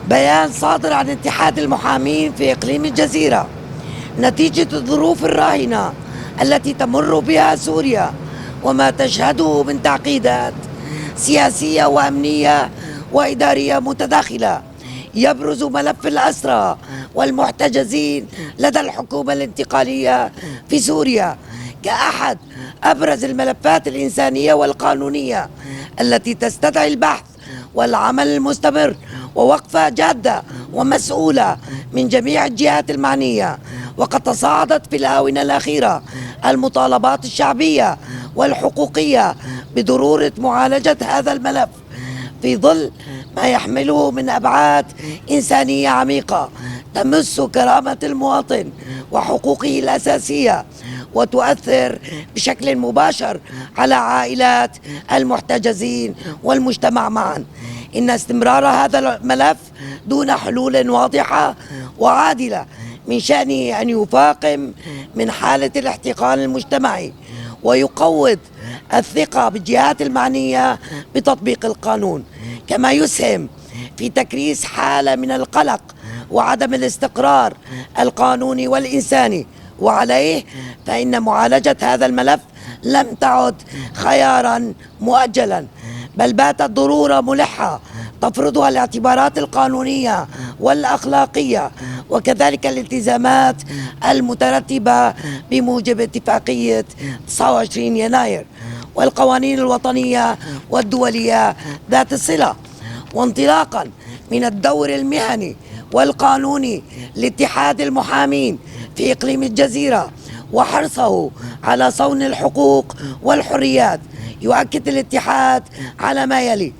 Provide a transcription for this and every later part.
بيان صادر عن اتحاد المحامين في إقليم الجزيرة نتيجة الظروف الراهنة التي تمر بها سوريا وما تشهده من تعقيدات سياسية وأمنية وإدارية متداخلة. يبرز ملف الأسرى والمحتجزين لدى الحكومة الانتقالية في سوريا كأحد أبرز الملفات الإنسانية والقانونية التي تستدعي البحث والعمل المستمر ووقفة جادة ومسؤولة من جميع الجهات المعنية. وقد تصاعدت في الآونة الأخيرة المطالبات الشعبية والحقوقية بضرورة معالجة هذا الملف في ظل ما يحمله من أبعاد إنسانية عميقة تمس كرامة المواطن وحقوقه الأساسية وتؤثر بشكل مباشر على عائلات المحتجزين والمجتمع معا. إن استمرار هذا الملف دون حلول واضحة وعادلة من شأنه أن يفاقم من حالة الاحتقان المجتمعي ويقوض الثقة بالجهات المعنية بتطبيق القانون، كما يسهم في تكريس حالة من القلق وعدم الاستقرار القانوني والإنساني. وعليه فإن معالجة هذا الملف لم تعد خيارا مؤجلا، بل باتت ضرورة ملحة تفرضها الاعتبارات القانونية والأخلاقية وكذلك الالتزامات المترتبة بموجب اتفاقية 29 يناير والقوانين الوطنية والدولية ذات الصلة. وانطلاقا من الدور المهني والقانوني لاتحاد المحامين في إقليم الجزيرة وحرصه على صون الحقوق والحريات، يؤكد الاتحاد على ما يلي: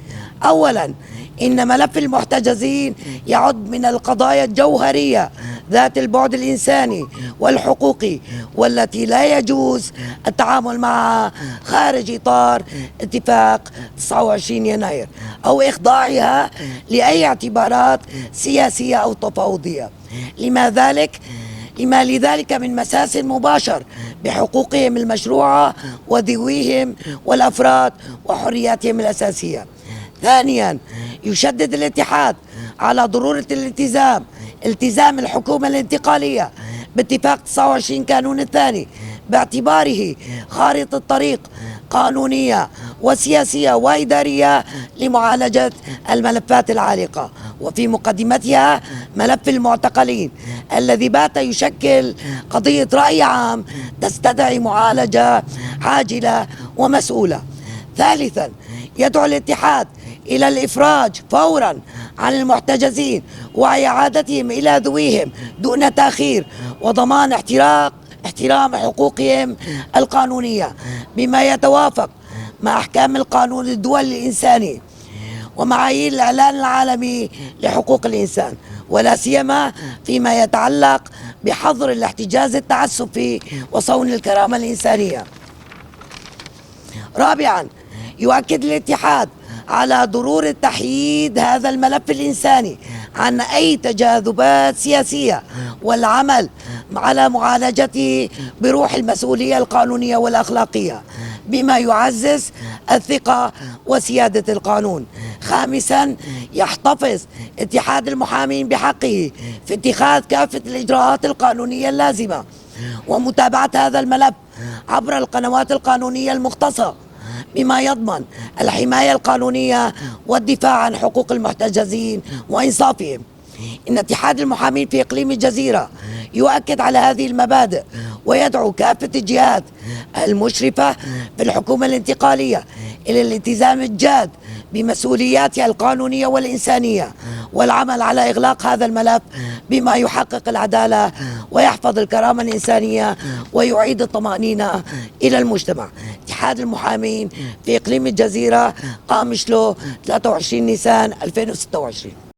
أولا، إن ملف المحتجزين يعد من القضايا الجوهرية ذات البعد الإنساني والحقوقي والتي لا يجوز التعامل معها خارج إطار اتفاق 29 يناير أو إخضاعها لأي اعتبارات سياسية أو تفاوضية، لما لذلك من مساس مباشر بحقوقهم المشروعة وذويهم والأفراد وحرياتهم الأساسية. ثانيا، يشدد الاتحاد على ضرورة التزام الحكومة الانتقالية باتفاق 29 كانون الثاني باعتباره خارطة طريق قانونية وسياسية وإدارية لمعالجة الملفات العالقة، وفي مقدمتها ملف المعتقلين الذي بات يشكل قضية رأي عام تستدعي معالجة عاجلة ومسؤولة. ثالثا، يدعو الاتحاد إلى الإفراج فورا عن المحتجزين وإعادتهم إلى ذويهم دون تأخير وضمان احترام حقوقهم القانونية بما يتوافق مع أحكام القانون الدولي الإنساني ومعايير الإعلان العالمي لحقوق الإنسان، ولا سيما فيما يتعلق بحظر الاحتجاز التعسفي وصون الكرامة الإنسانية. رابعا، يؤكد الاتحاد على ضرورة تحييد هذا الملف الإنساني عن أي تجاذبات سياسية والعمل على معالجته بروح المسؤولية القانونية والأخلاقية بما يعزز الثقة وسيادة القانون. خامسا، يحتفظ اتحاد المحامين بحقه في اتخاذ كافة الإجراءات القانونية اللازمة ومتابعة هذا الملف عبر القنوات القانونية المختصة بما يضمن الحماية القانونية والدفاع عن حقوق المحتجزين وإنصافهم. إن اتحاد المحامين في إقليم الجزيرة يؤكد على هذه المبادئ ويدعو كافة الجهات المشرفة في الحكومة الانتقالية إلى الالتزام الجاد بمسؤولياتها القانونية والإنسانية والعمل على إغلاق هذا الملف بما يحقق العدالة ويحفظ الكرامة الإنسانية ويعيد الطمأنينة إلى المجتمع. اتحاد المحامين في إقليم الجزيرة، قامشلو، 23 نيسان 2026.